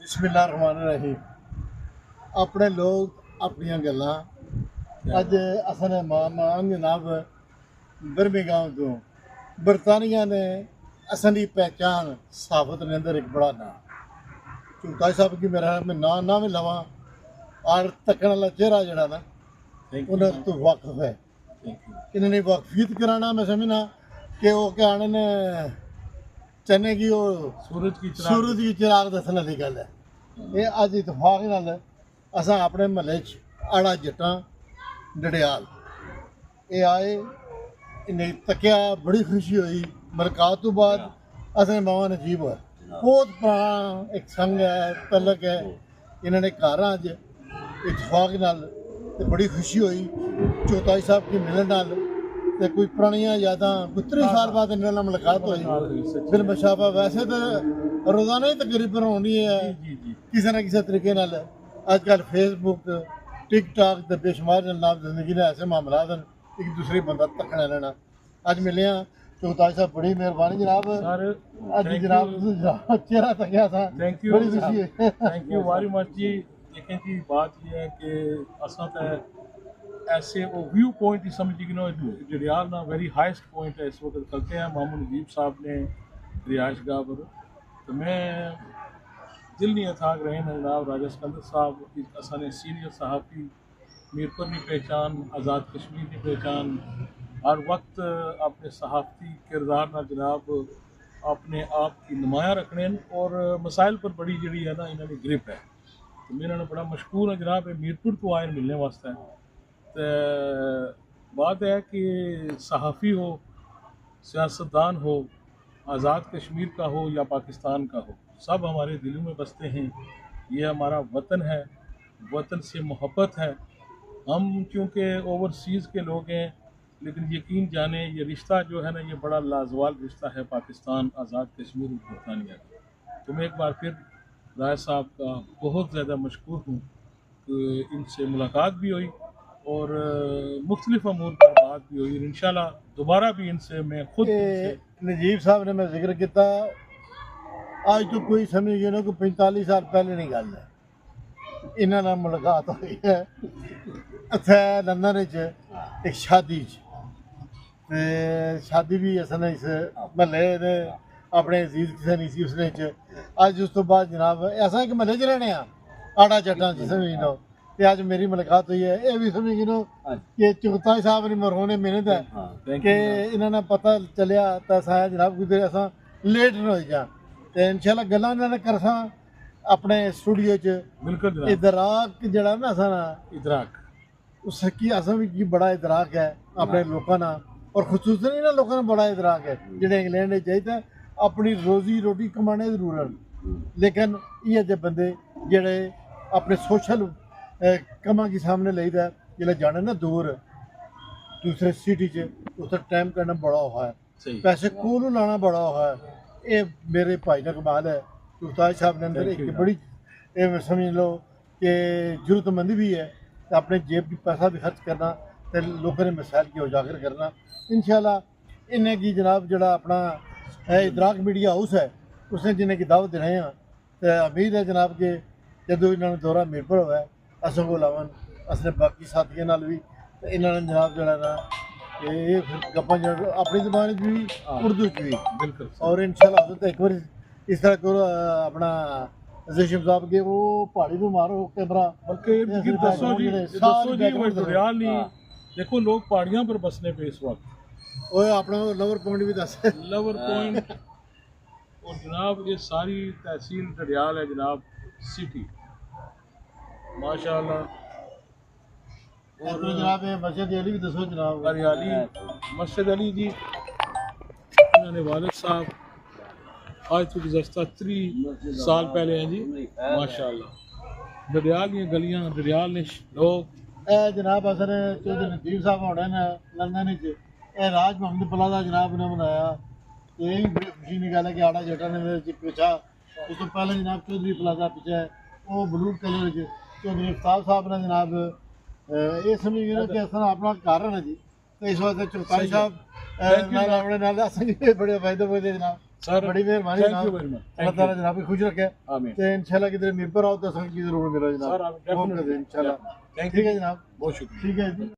बिस्मिल्लाहिर्रहमानिर्रहीम। अपने लोग अपनी गल्लां अज असन मांग जनाब बर्मिंघम तो बरतानिया ने असली पहचान साबित ने अंदर एक बड़ा ना चुगताई साहब की मेरा मैं ना भी लवा और तकन वाला चेहरा जड़ा ना उन्हें तो वाकफ है इन्होंने वाकफियत कराना मैं समझना कि वो क्या आने ने चने की वो सूरज की चिराग दसने वाली गल है ये अज इतफाक नाल असां अपने महल्ले च आड़ा जट्टां डडियाल ये आए इन्हें तकिया बड़ी खुशी हुई मुलाकात तो बाद असें मावा नजीब है बहुत पुराना एक संग है तलक है इन्होंने घर अज इतफाक नाल ते बड़ी खुशी हुई चौथाई साहब की मिलन नाल ते कोई पुरानियां यादां कोई 30 साल बाद इन्हां नाल मुलाकात हुई बिल मुशाबा वैसे तो रोजाना ही तकरीबन होनी है किसी ना किसी तरीके नाल अजकल फेसबुक टिकटॉक ते बेशुमार नाम जिंदगी ने ऐसे मामला हैं एक दूसरे बंदा तकना लेना अज मिले हैं चौथाई साहब बड़ी मेहरबानी जनाब अज जनाब चेहरा तकिया था बड़ी खुशी है थैंक यू वेरी मच जी। देखें जी बात यह है कि असा तो ऐसे वो व्यू पॉइंट ही समझ गिनो जड़ियाल ना वेरी हाईएस्ट पॉइंट है इस वक्त करते हैं मामू नजीब साहब ने रिहाइश गाह पर तो मैं दिल नहीं अथाक रहे हैं जनाब राजा सिकंदर साहब असा ने सीनियर सहाफ़ी मीरपुर की पहचान आज़ाद कश्मीर की पहचान हर वक्त अपने सहाफ़ती किरदार ना जनाब अपने आप की नुमाया रखने और मसाइल पर बड़ी जी है ना इन्होंने ग्रिप है तो मेरा बड़ा मशहूर है जनाब मीरपुर तो आए मिलने वास्ते तो बात है कि सहाफ़ी हो सियासतदान हो आज़ाद कश्मीर का हो या पाकिस्तान का हो सब हमारे दिलों में बसते हैं। ये हमारा वतन है, वतन से मोहब्बत है। हम क्योंकि ओवरसीज़ के लोग हैं लेकिन यकीन जाने ये रिश्ता जो है ना ये बड़ा लाजवाल रिश्ता है पाकिस्तान आज़ाद कश्मीर और बरतानिया का। तो मैं एक बार फिर राय साहब का बहुत ज़्यादा मशकूर हूँ कि इनसे मुलाकात भी हुई और मुख्तलिफ अमूर पर बात भी हुई। इंशाल्लाह दोबारा भी इनसे मैं खुद नजीब साहब ने मैं जिक्र किया आज तो कोई समझ गया ना कि 45 साल पहले नहीं गल है इन्हां नाल मुलाकात हुई है इत्थे लंदन एक शादी ते शादी भी असन इस महल्ले ने अपने अजीज किसे नहीं सी उसने अज उस तो बाद जनाब असा एक महल्ले च रहने आड़ा जट्टां च समझ लो ते अज मेरी मुलाकात हुई है ये भी समझ लो कि चुगताई साहब ने मरहूने मेहनत है कि इन्हां ने पता चलिया तो असा जनाब कुछ असा लेट न हो जा तो इंशाल्लाह गल्लां इन्हां करसा अपने स्टूडियो च इदराक जड़ा ना असा इदराक उसकी असा भी बड़ा इदराक है अपने लोगों ना और खसूसन इन्होंने लोगों ने बड़ा इदराक है जेडे इंग्लैंड में चाहिए अपनी रोजी रोटी कमाने जरूर लेकिन ये जे बंदे जेडे अपने सोशल कमा के सामने लेदा जिसले जाने ना दूर दूसरे सिटी च उस टाइम करना बड़ा औखा है पैसे कोल लाना बड़ा औखा है ये मेरे भाई का कमाल है चुगताई साहब ने अंदर एक बड़ी समझ लो कि जरूरतमंद भी है अपने जेब की पैसा भी खर्च करना तो लोगों ने मिसाइल की उजागर करना इंशाल्लाह इन्हें की जनाब जड़ा अपना इदराक मीडिया हाउस है उसने जिन्हें की दावत देने हैं तो उम्मीद है जनाब के जो इन्होंने दौरा मीरपुर हुआ असों को लावन असने बाकी साथियों नाल भी तो इन्होंने जनाब जड़ा ना ये फिर गप्पा अपनी जबान भी उर्दू च भी बिल्कुल और इंशाल्लाह तो एक बार इस तरह करो अपना ज़ेशिम साहब के वो पहाड़ी पे मारो कैमरा बल्कि दसो जी वो जड़ियाल नहीं देखो लोग पहाड़ियों पर बसने पे इस वक्त वो अपना लवर पॉइंट भी दस लवर पॉइंट और जनाब ये सारी तहसील जड़ियाल है जनाब सिटी माशाल्लाह और जनाब मस्जिद अली भी दसो जनाब हरियाली मस्जिद अली जी इन्होंने वालिद साहब आज तो गुज़श्ता 3 साल पहले हैं जी माशाल्लाह जड़ियाल की गलियां जड़ियाल ने लोग जनाब असन चौधरी नजीब साहब होने ने लंदन च राज मोहम्मद प्लाजा जनाब ने बनाया ये भी बड़ी खुशी की गल है कि आड़ा जटा ने मेरे पूछा उस तो पहले जनाब चौधरी प्लाजा पीछे वो ब्लू कलर च चौधरी अफ्ताब साहब ने जनाब ये समझ गए कि अस अपना घर है जी तो इस वास्ते चुगताई साहब बड़े फायदे होते जनाब Sir, बड़ी मेहरबानी thank जनाब। you very much. Allah Thank ताला you. जनाब खुश रखे Amen. तो इंशाल्लाह किधर मिल पर आओ तो संग की जरूर मिलो Sir, जनाब I'm definitely. इंशाल्लाह Thank ठीक you. है जनाब बहुत शुक्रिया। ठीक है जी